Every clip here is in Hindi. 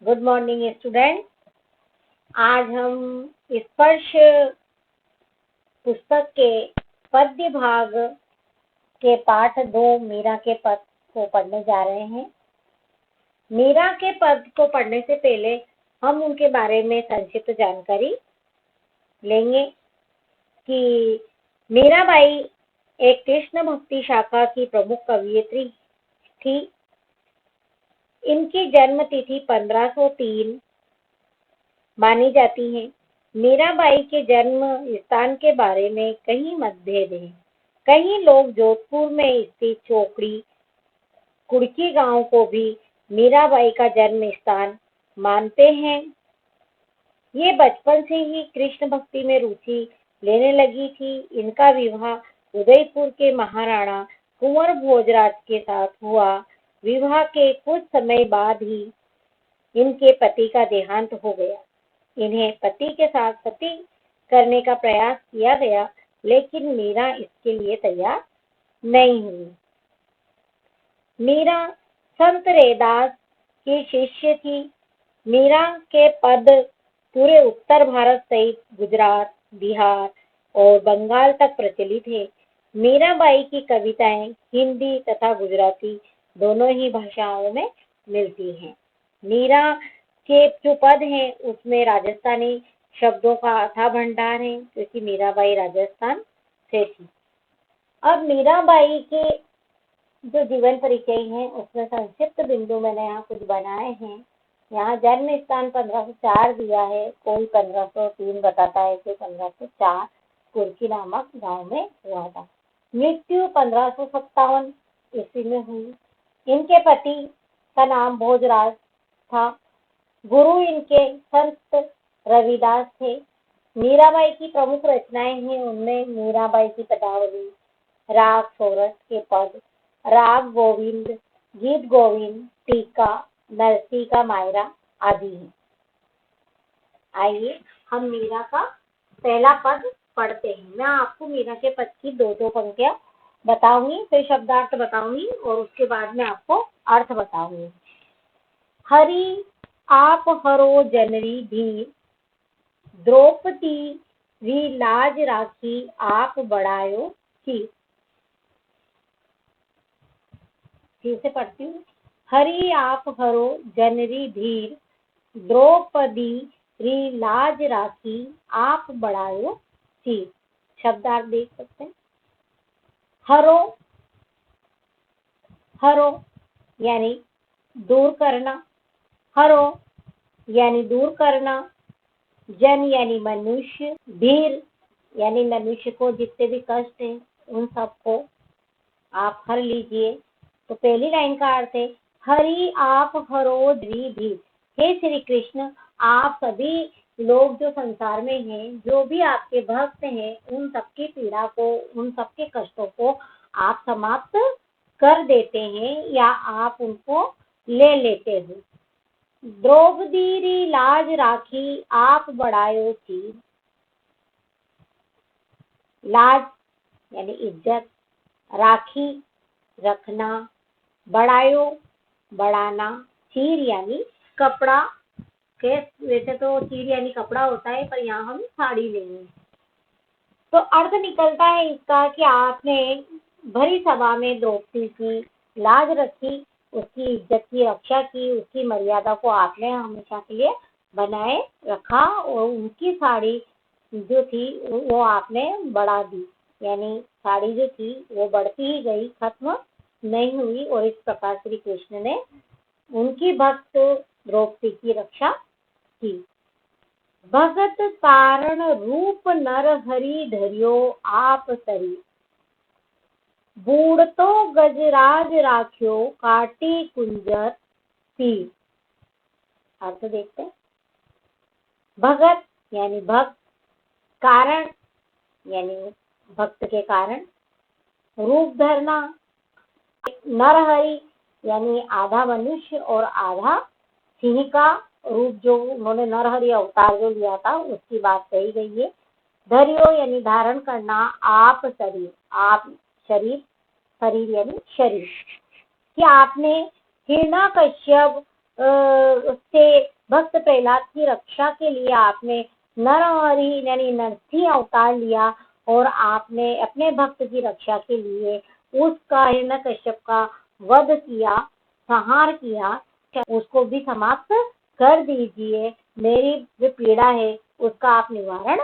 Good morning student. आज हम स्पर्श पुस्तक के पद्य भाग के पाठ 2 मीरा के पद को पढ़ने जा रहे हैं। मीरा के पद को पढ़ने से पहले हम उनके बारे में संक्षिप्त जानकारी लेंगे कि मीराबाई एक कृष्ण भक्ति शाखा की प्रमुख कवयित्री थी। इनकी जन्म तिथि 1503 मानी जाती है। मीराबाई के जन्म स्थान के बारे में कई मतभेद हैं। कई लोग जोधपुर में स्थित चौकड़ी कुड़की गांव को भी मीराबाई का जन्म स्थान मानते हैं। ये बचपन से ही कृष्ण भक्ति में रुचि लेने लगी थी। इनका विवाह उदयपुर के महाराणा कुंवर भोजराज के साथ हुआ। विवाह के कुछ समय बाद ही इनके पति का देहांत हो गया। इन्हें पति के साथ सती करने का प्रयास किया गया, लेकिन मीरा इसके लिए तैयार नहीं हुई। मीरा संत रैदास की शिष्य थी। मीरा के पद पूरे उत्तर भारत सहित गुजरात, बिहार और बंगाल तक प्रचलित है। मीराबाई की कविताएं हिंदी तथा गुजराती दोनों ही भाषाओं में मिलती हैं। मीरा के जो पद हैं उसमें राजस्थानी शब्दों का अथाह भंडार है, क्योंकि मीराबाई राजस्थान से थी। अब मीराबाई के जो जीवन परिचय है उसमें संक्षिप्त बिंदु मैंने यहाँ कुछ बनाए हैं। यहाँ जन्म स्थान 1504 दिया है, कोई 1503 बताता है कि 1504 कुर्की नामक गांव में हुआ था। मृत्यु 1557 ईस्वी में हुई। इनके पति का नाम भोजराज था। गुरु इनके संत रविदास थे। मीराबाई की प्रमुख रचनाएं हैं, उनमें मीराबाई की पदावली, राग सोरठ के पद, राग गोविंद, गीत गोविंद, टीका, नरसी का मायरा आदि हैं। आइए हम मीरा का पहला पद पढ़ते हैं। मैं आपको मीरा के पद की दो पंक्तियां बताऊंगी, फिर शब्दार्थ बताऊंगी और उसके बाद में आपको अर्थ बताऊंगी। हरि आप हरो जनरी धीर, द्रौपदी री लाज राखी आप बढ़ायो खीर। फिर से पढ़ती हूँ। हरि आप हरो जनरी धीर, द्रौपदी री लाज राखी आप बढ़ायो खीर। शब्दार्थ देख सकते हैं। हरो, हरो यानी दूर करना, हरो यानी दूर करना, जन यानी मनुष्य, धीर यानी मनुष्य को जितने भी कष्ट हैं उन सबको आप हर लीजिए। तो पहली लाइन का अर्थ है हरि आप हरो धीर। हे श्री कृष्ण, आप सभी लोग जो संसार में हैं, जो भी आपके भक्त हैं, उन सबकी पीड़ा को, उन सबके कष्टों को आप समाप्त कर देते हैं या आप उनको ले लेते हो। द्रौपदी री लाज राखी आप बढ़ायो खीर। लाज यानी इज्जत, राखी रखना, बढ़ायो बढ़ाना, चीर यानी कपड़ा के, वैसे तो चीर यानी कपड़ा होता है पर यहाँ हम साड़ी लेंगे। तो अर्थ निकलता है इसका कि आपने भरी सभा में द्रौपदी की लाज रखी, उसकी इज्जत की रक्षा की, उसकी मर्यादा को आपने हमेशा के लिए बनाए रखा और उनकी साड़ी जो थी वो आपने बढ़ा दी। यानी साड़ी जो थी वो बढ़ती ही गई, खत्म नहीं हुई। और इस प्रकार श्री कृष्ण ने उनकी भक्त द्रौपदी की रक्षा की। भगत कारण रूप नर हरि धरियो आप सरी, बूढ़ तो गजराज राख्यो काटी कुंजर तीर। अर्थ देखते हैं। भगत यानी भक्त, कारण यानी भक्त के कारण, रूप धरना, नरहरि यानी आधा मनुष्य और आधा सिंह का रूप, जो उन्होंने नरहरि अवतार जो लिया था उसकी बात कही गई है। धरियो यानी धारण करना, आप शरीर, आप शरीर, शरीर यानी शरीर, कि आपने हिरण्याकश्यप से भक्त प्रहलाद की रक्षा के लिए आपने नरहरि यानी नरसिंह अवतार लिया और आपने अपने भक्त की रक्षा के लिए उसका हिरण्यकश्यप का वध किया, संहार किया, उसको भी समाप्त कर दीजिए। मेरी जो पीड़ा है उसका आप निवारण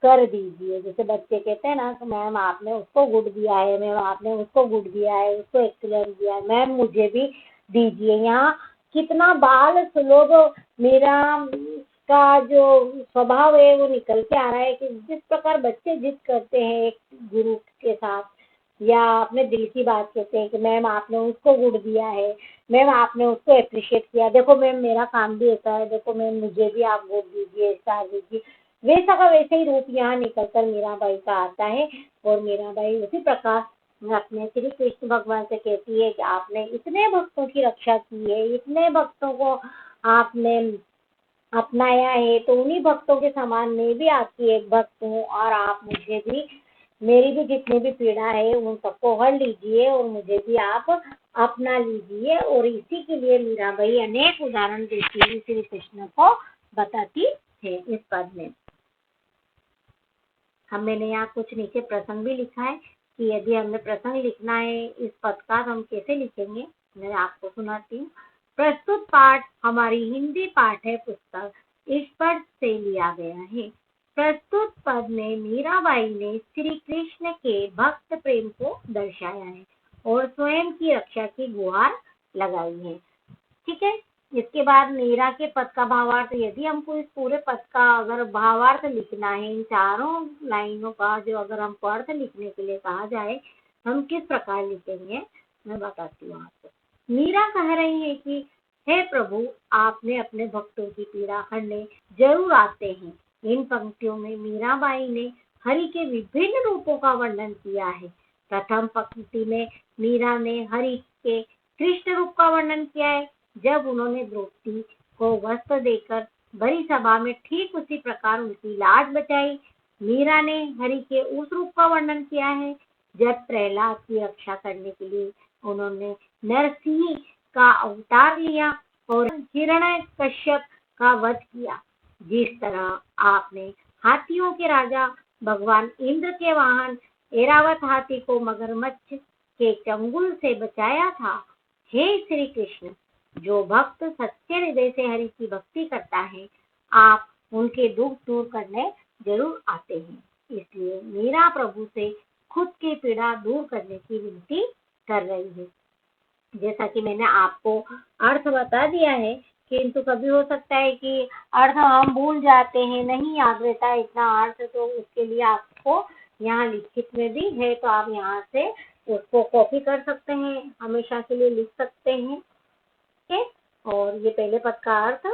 कर दीजिए। जैसे बच्चे कहते हैं ना, मैम आपने उसको गुड दिया है, मैम आपने उसको गुड दिया है, उसको एक्सीलेंट दिया है, मैम मुझे भी दीजिए। यहाँ कितना बाल सुलभ मेरा का जो स्वभाव है वो निकल के आ रहा है कि जिस प्रकार बच्चे जिद करते हैं एक गुरु के साथ, या अपने दिल की बात कहते हैं कि मैम आपने उसको गुड दिया है, मैम आपने उसको अप्रिशिएट किया, देखो मैम मेरा काम भी ऐसा है, देखो मैम मुझे भी आप गुड दीजिए, स्टार दीजिए। वैसा का वैसे ही रूप यहाँ निकल कर मीराबाई का आता है। और मीराबाई उसी प्रकार अपने श्री कृष्ण भगवान से कहती है कि आपने इतने भक्तों की रक्षा की है, इतने भक्तों को आपने अपनाया है, तो उन्हीं भक्तों के समान मैं भी आपकी एक भक्त हूँ और आप मुझे भी, मेरी भी जितनी भी पीड़ा है उन सबको हर लीजिए और मुझे भी आप अपना लीजिए। और इसी के लिए मीराबाई अनेक उदाहरण देती हुई श्री कृष्ण को बताती है इस पद में। मैंने यहाँ कुछ नीचे प्रसंग भी लिखा है कि यदि हमें प्रसंग लिखना है इस पद का हम कैसे लिखेंगे, मैं आपको सुनाती हूँ। प्रस्तुत पाठ हमारी हिंदी पाठ है पुस्तक इस पद से लिया गया है। प्रस्तुत पद में मीराबाई ने श्री कृष्ण के भक्त प्रेम को दर्शाया है और स्वयं की रक्षा की गुहार लगाई है। ठीक है, इसके बाद मीरा के पद का भावार्थ, यदि हमको इस पूरे पद का अगर भावार्थ लिखना है, इन चारों लाइनों का जो अगर हमको अर्थ लिखने के लिए कहा जाए, हम किस प्रकार लिखेंगे मैं बताती हूँ आपको। मीरा कह रही है कि हे प्रभु, आपने अपने भक्तों की पीड़ा हरने जरूर आते हैं। इन पंक्तियों में मीराबाई ने हरि के विभिन्न रूपों का वर्णन किया है। प्रथम पंक्ति में मीरा ने हरि के कृष्ण रूप का वर्णन किया है, जब उन्होंने द्रौपदी को वस्त्र देकर बड़ी सभा में ठीक उसी प्रकार उनकी लाज बचाई। मीरा ने हरि के उस रूप का वर्णन किया है जब प्रहलाद की रक्षा करने के लिए उन्होंने नरसिंह का अवतार लिया और हिरण्यकश्यप का वध किया। जिस तरह आपने हाथियों के राजा भगवान इंद्र के वाहन ऐरावत हाथी को मगरमच्छ के चंगुल से बचाया था, हे श्री कृष्ण, जो भक्त सच्चे हृदय से हरि की भक्ति करता है, आप उनके दुख दूर करने जरूर आते हैं। इसलिए मीरा प्रभु से खुद की पीड़ा दूर करने की विनती कर रही है। जैसा कि मैंने आपको अर्थ बता दिया है, किंतु कभी हो सकता है कि अर्थ हम भूल जाते हैं, नहीं याद रहता इतना अर्थ, तो उसके लिए आपको यहाँ लिखित में भी है, तो आप यहाँ से उसको कॉपी कर सकते हैं, हमेशा के लिए लिख सकते हैं। और ये पहले पद का अर्थ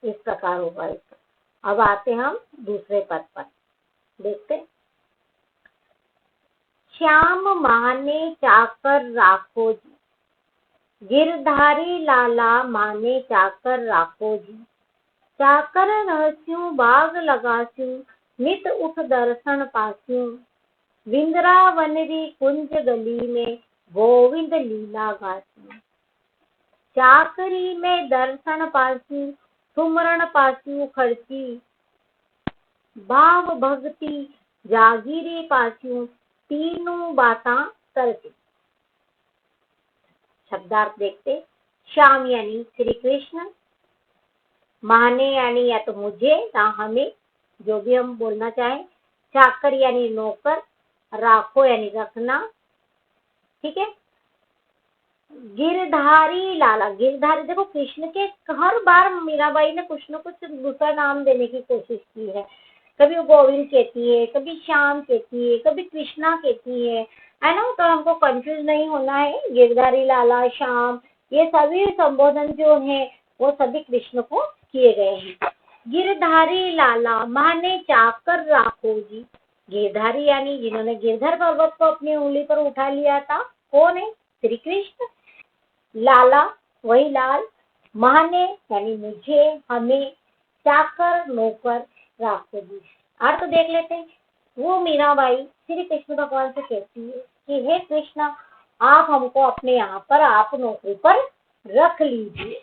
इस प्रकार होगा इसका। अब आते हम दूसरे पद पर, देखते। श्याम माने चाकर राखो जी, गिरधारी लाला माने चाकर राखो जी, चाकर रहस्यूं बाग लगास्यूं, नित उठ दर्शन पास्यूं, विंद्रावनरी कुंज गली में गोविंद लीला गास्यूं। चाकरी में दर्शन पास्यूं, सुमरण पास्यूं खर्ची, भाव भक्ति जागीरी पास्यूं, तीनों बातां करती। शब्दार्थ देखते। श्याम यानी श्री कृष्ण, माने यानी या तो मुझे या हमें, जो भी हम बोलना चाहें, चाकर यानी नौकर, राखो यानी रखना, ठीक है। गिरधारी लाला, गिरधारी, देखो कृष्ण के हर बार मीराबाई ने कुछ न कुछ दूसरा नाम देने की कोशिश की है। कभी वो गोविंद कहती है, कभी श्याम कहती है, कभी कृष्णा कहती है ना, तो हमको कंफ्यूज नहीं होना है। गिरधारी लाला, श्याम, ये सभी संबोधन जो है वो सभी कृष्ण को किए गए हैं। गिरधारी लाला माने चाकर राखो जी, गिरधारी यानी जिन्होंने गिरधर पर्वत को अपनी उंगली पर उठा लिया था, कौन है? श्री कृष्ण। लाला वही लाल, माने यानी मुझे, हमें, चाकर नौकर, राखो जी। अर्थ देख लेते हैं। वो मीराबाई श्री कृष्ण भगवान से कहती है कि हे कृष्ण, आप हमको अपने यहाँ पर आप नौकरी पर रख लीजिए।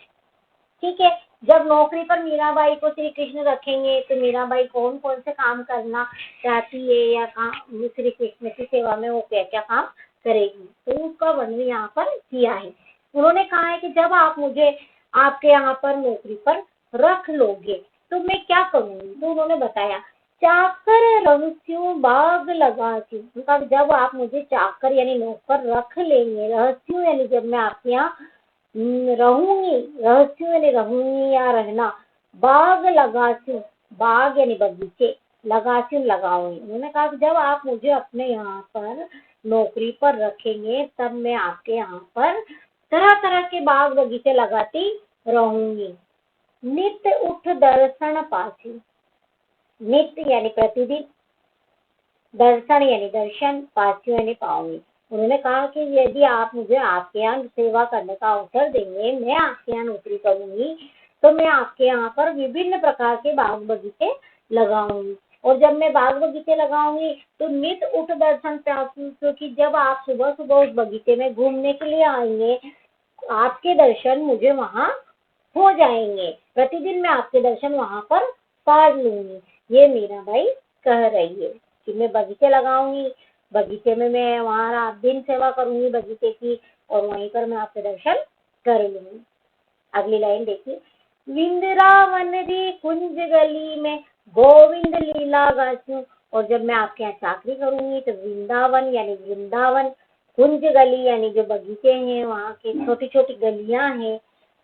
ठीक है। जब नौकरी पर मीराबाई को श्री कृष्ण रखेंगे तो मीराबाई कौन कौन से काम करना चाहती है या काम श्री कृष्ण की सेवा में वो क्या क्या काम करेगी, तो उसका वर्णन यहाँ पर किया है। उन्होंने कहा है कि जब आप मुझे आपके यहाँ पर नौकरी पर रख लोगे तो मैं क्या करूंगी, तो उन्होंने बताया चाकर रहस्यों बाग लगाती। उनका जब आप मुझे चाकर यानी नौकर रख लेंगे, रहस्यों यानी जब मैं आपके यहाँ रहूंगी, रहस्यों यानी रहूंगी या रहना, बाग लगाती, बाग यानी बगीचे, लगाती लगाऊंगी। उन्होंने कहा कि जब आप मुझे अपने यहाँ पर नौकरी पर रखेंगे तब मैं आपके यहाँ पर तरह तरह के बाग बगीचे लगाती रहूंगी। नित्य उठ दर्शन पासी, नित्य यानी प्रतिदिन, दर्शन यानी दर्शन, पासियों यानी पाऊंगी। उन्होंने कहा कि यदि आप मुझे आपके यहाँ सेवा करने का अवसर देंगे, मैं आपके यहाँ नौकरी करूंगी, तो मैं आपके यहाँ पर विभिन्न प्रकार के बाग बगीचे लगाऊंगी। और जब मैं बाग बगीचे लगाऊंगी तो नित उठ दर्शन पाऊंगी, क्योंकि जब आप सुबह सुबह उस बगीचे में घूमने के लिए आएंगे, आपके दर्शन मुझे वहाँ हो जाएंगे। प्रतिदिन मैं आपके दर्शन वहाँ पर पा लूंगी। ये मीराबाई कह रही है कि मैं बगीचे लगाऊंगी, बगीचे में मैं वहाँ रात दिन सेवा करूंगी बगीचे की, और वहीं पर मैं आपके दर्शन कर लूंगी। अगली लाइन देखिए, विंद्रावन री कुंज गली में गोविंद लीला गासूं। और जब मैं आपके यहाँ चाकरी करूंगी तो वृंदावन यानी वृंदावन, कुंज गली यानी जो बगीचे हैं वहाँ की छोटी छोटी गलियां हैं,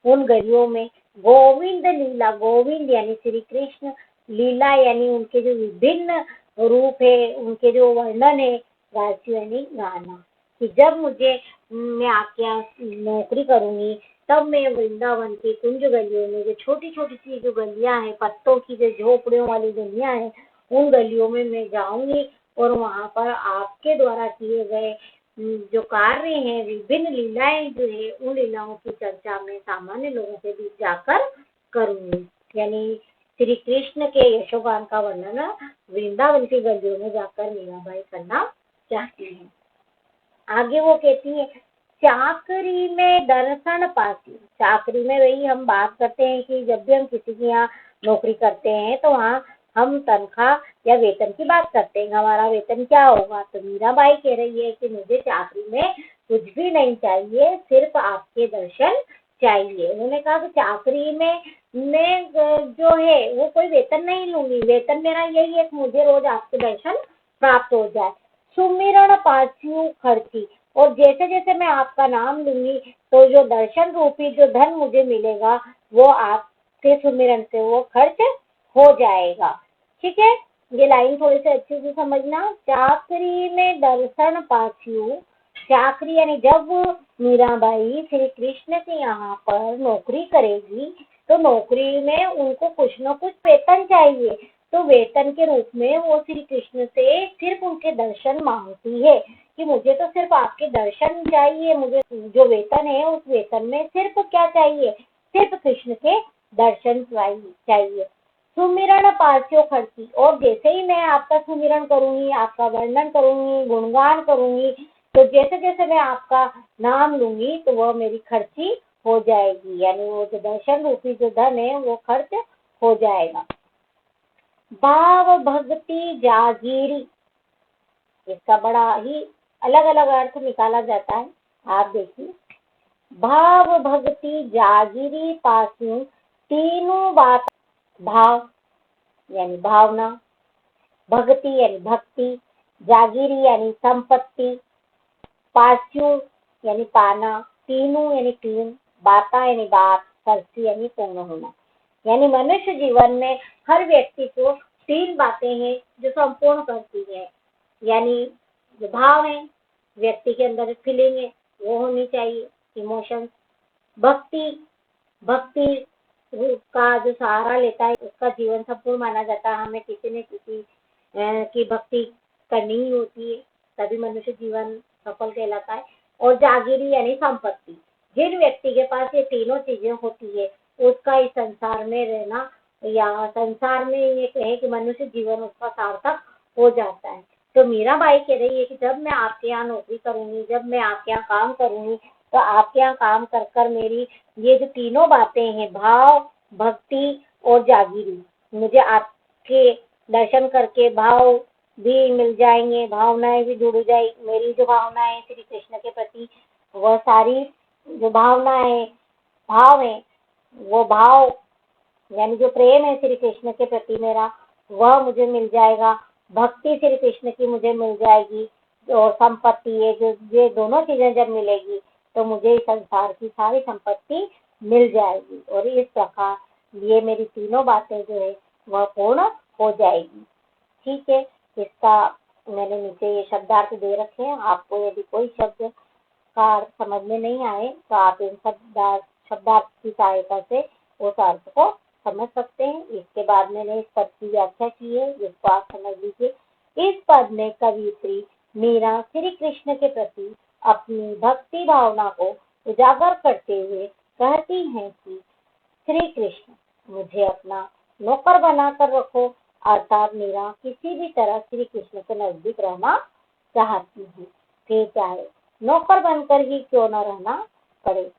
उन गलियों में गोविंद लीला, गोविंद यानी श्री कृष्ण, लीला यानी उनके जो विभिन्न रूप है, उनके जो वर्णन है, गासूं यानी गाना। कि जब मुझे मैं आपके यहाँ नौकरी करूंगी तब मैं वृंदावन की कुंज गलियों में जो छोटी छोटी सी जो गलियां हैं, पत्तों की जो झोपड़ियों वाली गलियां हैं, उन गलियों में मैं जाऊंगी और वहां पर आपके द्वारा किए गए जो कार्य हैं, विभिन्न लीलाएं जो है, उन लीलाओं की चर्चा में सामान्य लोगों के बीच जाकर करूंगी। यानी श्री कृष्ण के यशोगान का वर्णन वृंदावन की गलियों में जाकर मीराबाई करना चाहती है। आगे वो कहती है चाकरी में दर्शन पाती। चाकरी में वही हम बात करते हैं कि जब भी हम किसी के यहाँ नौकरी करते हैं तो वहाँ हम तनख्वाह या वेतन की बात करते हैं, हमारा वेतन क्या होगा। तो मीराबाई कह रही है कि मुझे चाकरी में कुछ भी नहीं चाहिए, सिर्फ आपके दर्शन चाहिए। उन्होंने कहा कि चाकरी में मैं जो है वो कोई वेतन नहीं लूंगी, वेतन मेरा यही है कि मुझे रोज आपके दर्शन प्राप्त हो जाए। सुमिरन पासियों खर्ची, और जैसे जैसे मैं आपका नाम लूंगी तो जो दर्शन रूपी जो धन मुझे मिलेगा वो आपके सुमिरन से वो खर्च हो जाएगा। ठीक है, ये लाइन थोड़ी सी अच्छे से समझना। चाकरी में दर्शन पासियों, चाकरी यानी जब मीराबाई श्री कृष्ण के यहाँ पर नौकरी करेगी तो नौकरी में उनको कुछ न कुछ वेतन चाहिए, तो वेतन के रूप में वो श्री कृष्ण से सिर्फ उनके दर्शन मांगती है कि मुझे तो सिर्फ आपके दर्शन चाहिए, मुझे जो वेतन है उस वेतन में सिर्फ क्या चाहिए, सिर्फ कृष्ण के दर्शन चाहिए। सुमिरन पार्थिव खर्ची, और जैसे ही मैं आपका सुमिरन करूंगी, आपका वर्णन करूंगी, गुणगान करूंगी, तो जैसे जैसे मैं आपका नाम लूंगी तो वह मेरी खर्ची हो जाएगी, यानी वो जो दर्शन रूपी जो धन है वो खर्च हो जाएगा। भाव भक्ति जागीरी, इसका बड़ा ही अलग अलग अर्थ निकाला जाता है, आप देखिए। भाव भक्ति जागीरी पासियों तीनों बात, भाव यानी भावना, भक्ति यानी भक्ति, जागीरी यानी संपत्ति, पासियों यानी पाना, तीनों यानी तीन, बाता यानी बात, सरसी यानी पूर्ण होना। यानी मनुष्य जीवन में हर व्यक्ति को तीन बातें हैं जो संपूर्ण करती है, यानी जो भाव है, व्यक्ति के अंदर फीलिंग है वो होनी चाहिए, इमोशंस। भक्ति, भक्ति का जो सहारा लेता है उसका जीवन संपूर्ण माना जाता है। हमें किसी न किसी की भक्ति करनी ही होती है, तभी मनुष्य जीवन सफल कहलाता है। और जागीरी यानी संपत्ति, जिन व्यक्ति के पास ये तीनों चीजें होती है उसका इस संसार में रहना, या संसार में ये कहे कि मनुष्य जीवन उसका सार्थक हो जाता है। तो मीराबाई कह रही है कि जब मैं आपके यहाँ नौकरी करूंगी, जब मैं आपके यहाँ काम करूंगी तो आपके यहाँ काम कर कर मेरी ये जो तीनों बातें हैं, भाव, भक्ति और जागीरी, मुझे आपके दर्शन करके भाव भी मिल जाएंगे, भावनाएं भी जुड़ जाएगी। मेरी जो भावनाएं हैं श्री कृष्ण के प्रति, वह सारी जो भावनाएं भाव है, वो भाव यानी जो प्रेम है श्री कृष्ण के प्रति मेरा, वह मुझे मिल जाएगा। भक्ति श्री कृष्ण की मुझे मिल जाएगी, और संपत्ति, ये दोनों चीजें जब मिलेगी तो मुझे इस संसार की सारी संपत्ति मिल जाएगी। और इस प्रकार ये मेरी तीनों बातें जो है वह पूर्ण हो जाएगी। ठीक है, इसका मैंने नीचे ये शब्दार्थ दे रखे हैं। आपको यदि कोई शब्द का अर्थ समझ में नहीं आए तो आप इन शब्दार्थ की सहायता से उस अर्थ को समझ सकते हैं। इसके बाद मैंने इस पद की व्याख्या की है, जिसको आप समझ लीजिए। इस पद में कवियत्री मीरा श्री कृष्ण के प्रति अपनी भक्ति भावना को उजागर करते हुए कहती हैं कि श्री कृष्ण, मुझे अपना नौकर बनाकर रखो। अर्थात मीरा किसी भी तरह श्री कृष्ण के नजदीक रहना चाहती है, फिर चाहे नौकर बनकर ही क्यों न रहना पड़े।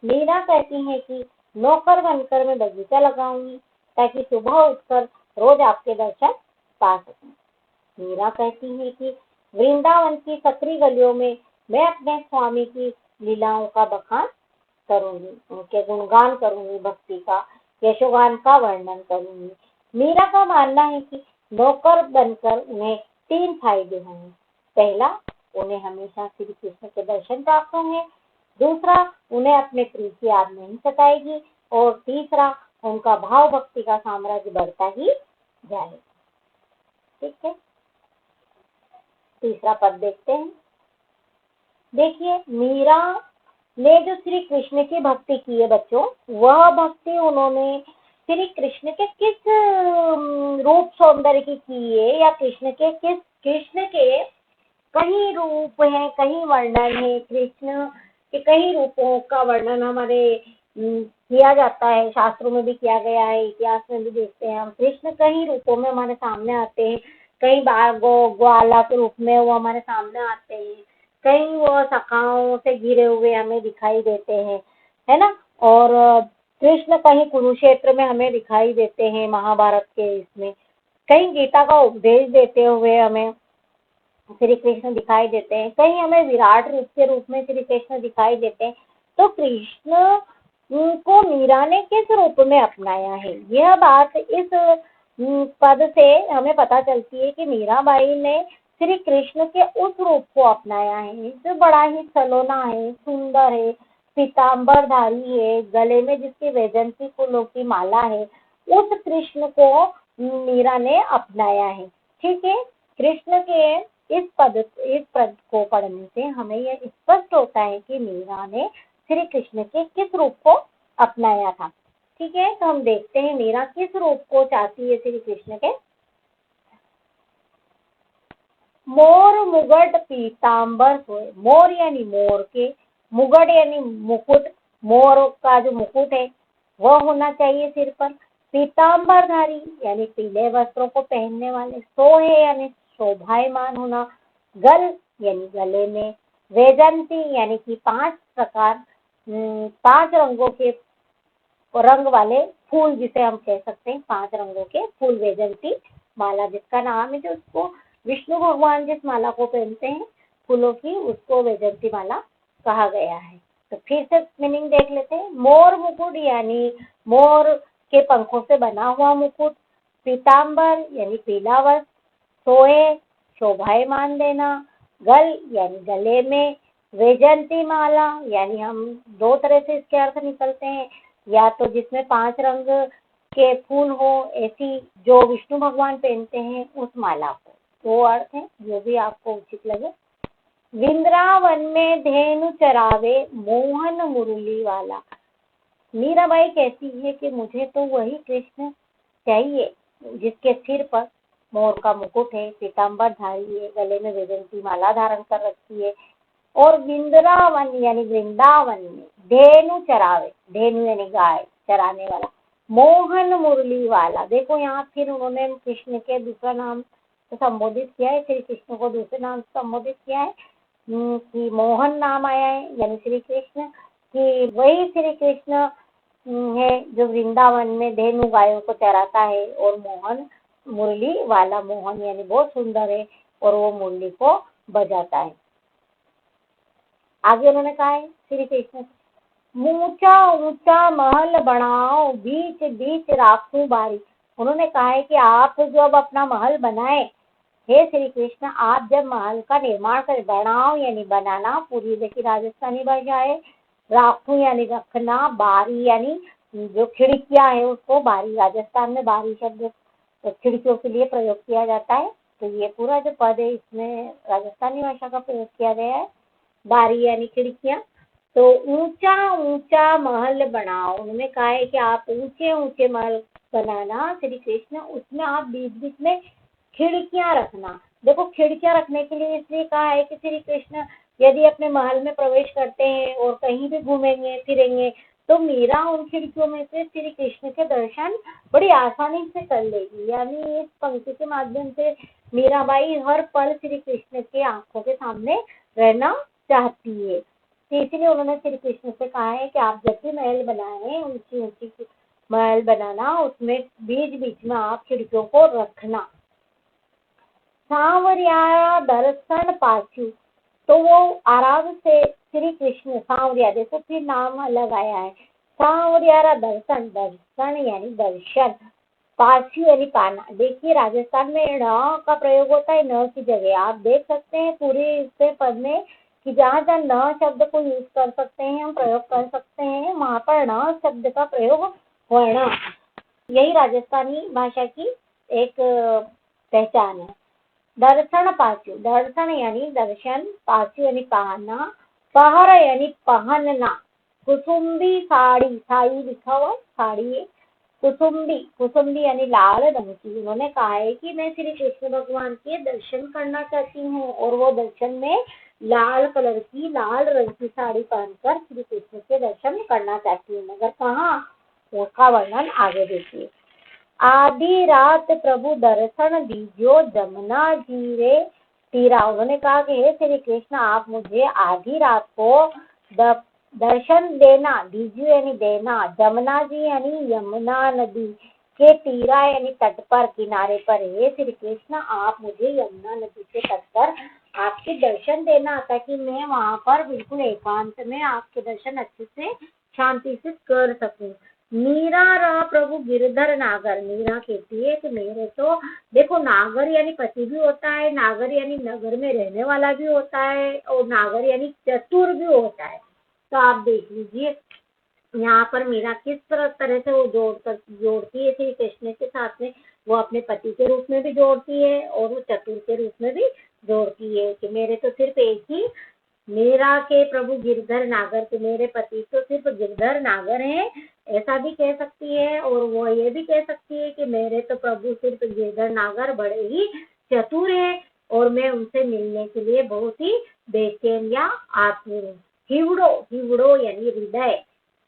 मीरा कहती है कि नौकर बनकर मैं बगीचा लगाऊंगी ताकि सुबह उठकर रोज आपके दर्शन पा सकूं। मीरा कहती है कि वृंदावन की सकरी गलियों में मैं अपने स्वामी की लीलाओं का बखान करूंगी, उनके गुणगान करूंगी, भक्ति का, यशोगान का वर्णन करूंगी। मीरा का मानना है कि नौकर बनकर उन्हें 3 फायदे होंगे। पहला, उन्हें हमेशा श्री कृष्ण के दर्शन प्राप्त होंगे। दूसरा, उन्हें अपने प्रिय की याद नहीं सताएगी। और तीसरा, उनका भाव भक्ति का साम्राज्य बढ़ता ही जाएगा। ठीक है, तीसरा पद देखते हैं। देखिए, मीरा ने जो श्री कृष्ण की भक्ति की है बच्चों, वह भक्ति उन्होंने श्री कृष्ण के किस रूप सौंदर्य की है, या कृष्ण के कई रूप हैं, कई वर्णन है। कृष्ण के कई रूपों का वर्णन हमारे किया जाता है, शास्त्रों में भी किया गया है, इतिहास में भी देखते हैं हम। कृष्ण कई रूपों में हमारे सामने आते हैं। कई बार ग्वाला के रूप में वो हमारे सामने आते हैं, कई वो सखाओं से घिरे हुए हमें दिखाई देते हैं, है ना। और कृष्ण कहीं कुरुक्षेत्र में हमें दिखाई देते हैं, महाभारत के इसमें कहीं गीता का उपदेश देते हुए हमें श्री कृष्ण दिखाई देते हैं, कहीं हमें विराट रूप के रूप में श्री कृष्ण दिखाई देते हैं। तो कृष्ण को मीरा ने किस रूप में अपनाया है, यह बात इस पद से हमें पता चलती है कि मीराबाई ने श्री कृष्ण के उस रूप को अपनाया है जो बड़ा ही सलोना है, सुंदर है, पीताम्बरधारी है, गले में जिसकी वैजयंती फूलों की माला है, उस कृष्ण को मीरा ने अपनाया है। ठीक है, कृष्ण के इस पद को पढ़ने से हमें यह स्पष्ट होता है कि मीरा ने श्री कृष्ण के किस रूप को अपनाया था। ठीक है, तो हम देखते हैं मीरा किस रूप को चाहती है श्री कृष्ण के। मोर मुगट पीताम्बर सोए, मोर यानी मोर के, मुगट यानी मुकुट, मोर का जो मुकुट है वह होना चाहिए सिर पर। पीताम्बरधारी यानी पीले वस्त्रों को पहनने वाले, सोहे यानी शोभायमान होना, गल यानी गले में, वैजयंती यानी कि 5 रंगों के रंग वाले फूल, जिसे हम कह सकते हैं 5 रंगों के फूल, वैजयंती माला जिसका नाम है, जो उसको विष्णु भगवान जिस माला को पहनते हैं फूलों की, उसको वैजयंती माला कहा गया है। तो फिर से मीनिंग देख लेते हैं। मोर मुकुट यानी मोर के पंखों से बना हुआ मुकुट, पीताम्बर यानी पीला वस्त्र, सोए शोभायमान देना, गल यानी गले में, वैजयंती माला यानी हम 2 तरह से इसके अर्थ निकलते हैं, या तो जिसमें 5 रंग के फूल हो, ऐसी जो विष्णु भगवान पहनते हैं उस माला को, 2 अर्थ है, जो भी आपको उचित लगे। वृंदावन में धेनु चरावे मोहन मुरली वाला, मीराबाई कहती है कि मुझे तो वही कृष्ण चाहिए जिसके सिर पर मोर का मुकुट है, पीताम्बर धारी है, गले में वैजयंती माला धारण कर रखी है, और वृंदावन यानी वृंदावन में धेनु चरावे, धेनु यानी गाय चराने वाला, मोहन मुरली वाला। देखो यहाँ फिर उन्होंने कृष्ण के दूसरा नाम संबोधित किया है, श्री कृष्ण को दूसरे नाम से संबोधित किया है। कि मोहन नाम आया है, यानी श्री कृष्ण, कि वही श्री कृष्ण है जो वृंदावन में धेनु गायों को चराता है, और मोहन मुरली वाला मोहन यानी बहुत सुंदर है, और वो मुरली को बजाता है। आगे उन्होंने कहा है श्री कृष्ण, ऊंचा ऊंचा महल बनाओ, बीच बीच राखूं बारी। उन्होंने कहा है कि आप जब अपना महल बनाए, हे श्री कृष्ण, आप जब महल का निर्माण कर, बनाओ यानी बनाना, पूरी देखिए राजस्थानी भाषा है, राखू यानी रखना, बारी यानी जो खिड़कियां है उसको बारी, राजस्थान में बारी शब्द तो खिड़कियों के लिए प्रयोग किया जाता है। तो ये पूरा जो पद है इसमें राजस्थानी भाषा का प्रयोग किया गया है, बारी यानी खिड़कियां। तो ऊंचा ऊंचा महल बनाओ, उन्होंने कहा है कि आप ऊंचे ऊंचे महल बनाना श्री कृष्ण, उसमें आप बीच बीच में खिड़कियां रखना। देखो खिड़कियां रखने के लिए इसलिए कहा है कि श्री कृष्ण यदि अपने महल में प्रवेश करते हैं और कहीं भी घूमेंगे फिरेंगे, तो मीरा उन खिड़कियों में से श्री कृष्ण के दर्शन बड़ी आसानी से कर लेगी। यानी इस पंक्ति के माध्यम से मीराबाई हर पल श्री कृष्ण के आंखों के सामने रहना चाहती है। तो इसलिए उन्होंने श्री कृष्ण से कहा है कि आप जब भी महल बनाए, ऊंची ऊंची महल बनाना, उसमें बीच बीच में आप खिड़कियों को रखना। सांवरिया दर्शन पाछू, तो वो आराम से श्री कृष्ण सांवरिया, देखो फिर नाम अलग आया है, सांवरिया दर्शन, दर्शन यानी दर्शन, पाछू यानी पाना। देखिए राजस्थान में न का प्रयोग होता है, न की जगह आप देख सकते हैं पूरे इससे पद में कि जहाँ जहाँ न शब्द को यूज कर सकते हैं, हम प्रयोग कर सकते हैं, वहां पर न शब्द का प्रयोग होना, यही राजस्थानी भाषा की एक पहचान है। दर्शन पाचू, दर्शन यानी दर्शन, पाचू यानी पहनना, पहर यानी पहनना। कुसुम्बी साड़ी, साड़ी लिखा हुआ साड़ी है, कुसुम्बी, कुसुम्बी यानी लाल रंग की। उन्होंने कहा है कि मैं श्री कृष्ण भगवान के दर्शन करना चाहती हूँ, और वो दर्शन में लाल कलर की, लाल रंग की साड़ी पहनकर श्री कृष्ण के दर्शन करना चाहती हूँ। मगर कहाँ, उसका वर्णन आगे देखिए। आधी रात प्रभु दर्शन दीजियो, जमुना जी रे तीरा। उन्होंने कहा कि हे श्री कृष्ण, आप मुझे आधी रात को दर्शन देना, दीजियो यानी देना, जमुना जी यानी यमुना नदी के तीरा यानी तट पर, किनारे पर। हे श्री कृष्ण, आप मुझे यमुना नदी के तट पर आपके दर्शन देना, ताकि मैं वहां पर बिल्कुल एकांत में आपके दर्शन अच्छे से शांति से कर सकूं। मीरा रा प्रभु गिरधर नागर, मीरा कहती है कि मेरे तो देखो, नागर यानी पति भी होता है, नागर यानी नगर में रहने वाला भी होता है, और नागर यानी चतुर भी होता है। तो आप देख लीजिए यहाँ पर मीरा किस तरह से वो जोड़ती है श्री कृष्ण के साथ में, वो अपने पति के रूप में भी जोड़ती है, और वो चतुर के रूप में भी जोड़ती है कि मेरे तो सिर्फ एक ही, मेरा के प्रभु गिरधर नागर, के मेरे पति तो सिर्फ गिरधर नागर हैं, ऐसा भी कह सकती है। और वो ये भी कह सकती है कि मेरे तो प्रभु सिर्फ गिरधर नागर बड़े ही चतुर हैं, और मैं उनसे मिलने के लिए बहुत ही बेचैन या आतुर हूँ। हिवड़ो, हिवड़ो यानी हृदय,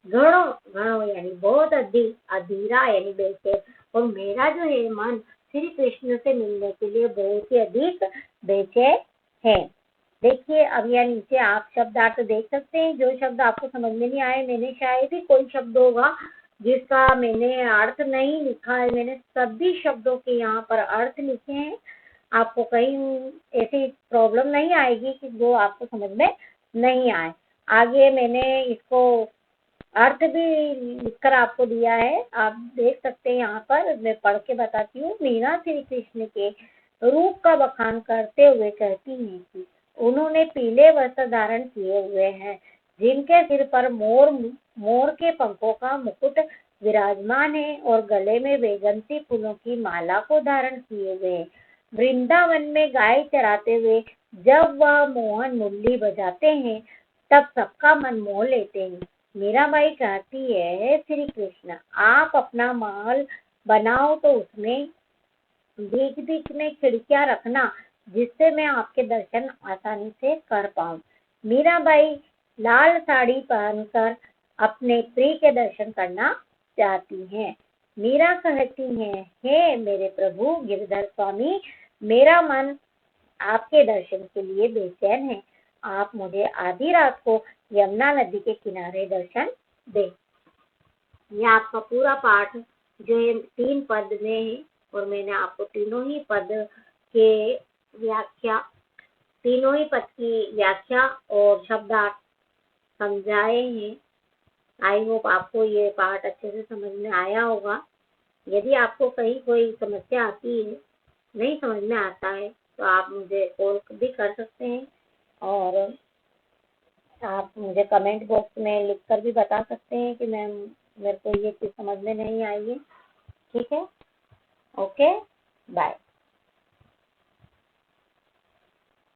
घड़ो, घड़ो यानी बहुत अधिक, अधीरा यानी बेचैन, और मेरा जो है मन श्री कृष्ण से मिलने के लिए बहुत ही अधिक बेचैन है। देखिए अब यह नीचे आप शब्दार्थ देख सकते हैं। जो शब्द आपको समझ में नहीं आए, मैंने शायद ही कोई शब्द होगा जिसका मैंने अर्थ नहीं लिखा है, मैंने सभी शब्दों के यहाँ पर अर्थ लिखे हैं। आपको कहीं ऐसी प्रॉब्लम नहीं आएगी कि जो आपको समझ में नहीं आए। आगे मैंने इसको अर्थ भी लिखकर आपको दिया है, आप देख सकते हैं। यहाँ पर मैं पढ़ के बताती हूँ। मीरा श्री कृष्ण के रूप का बखान करते हुए कहती हैं कि उन्होंने पीले वस्त्र धारण किए हुए हैं, जिनके सिर पर मोर के पंखों का मुकुट विराजमान है, और गले में वेगंती फूलों की माला को धारण किए हुए हैं। वृंदावन में गाय चराते हुए जब वह मोहन मुरली बजाते हैं, तब सबका मन मोह लेते हैं। मीराबाई कहती है, श्री कृष्ण, आप अपना महल बनाओ तो उसमें बीच बीच में खिड़कियां रखना, जिससे मैं आपके दर्शन आसानी से कर पाऊं। मीराबाई लाल साड़ी पहनकर अपने प्रिय के दर्शन करना चाहती हैं। मीरा कहती हैं, हे मेरे प्रभु गिरधर स्वामी, मेरा मन आपके दर्शन के लिए बेचैन है। आप मुझे आधी रात को यमुना नदी के किनारे दर्शन दें। ये आपका पूरा पाठ जो है 3 पद में है और मैंने आपको तीनों ही पद की व्याख्या और शब्दार्थ समझाए हैं। आई होप आपको ये पाठ अच्छे से समझ में आया होगा। यदि आपको कहीं कोई समस्या आती है, नहीं समझ में आता है, तो आप मुझे कॉल भी कर सकते हैं और आप मुझे कमेंट बॉक्स में लिखकर भी बता सकते हैं कि मैम मेरे को ये चीज़ समझ में नहीं आई है। ठीक है, ओके, बाय।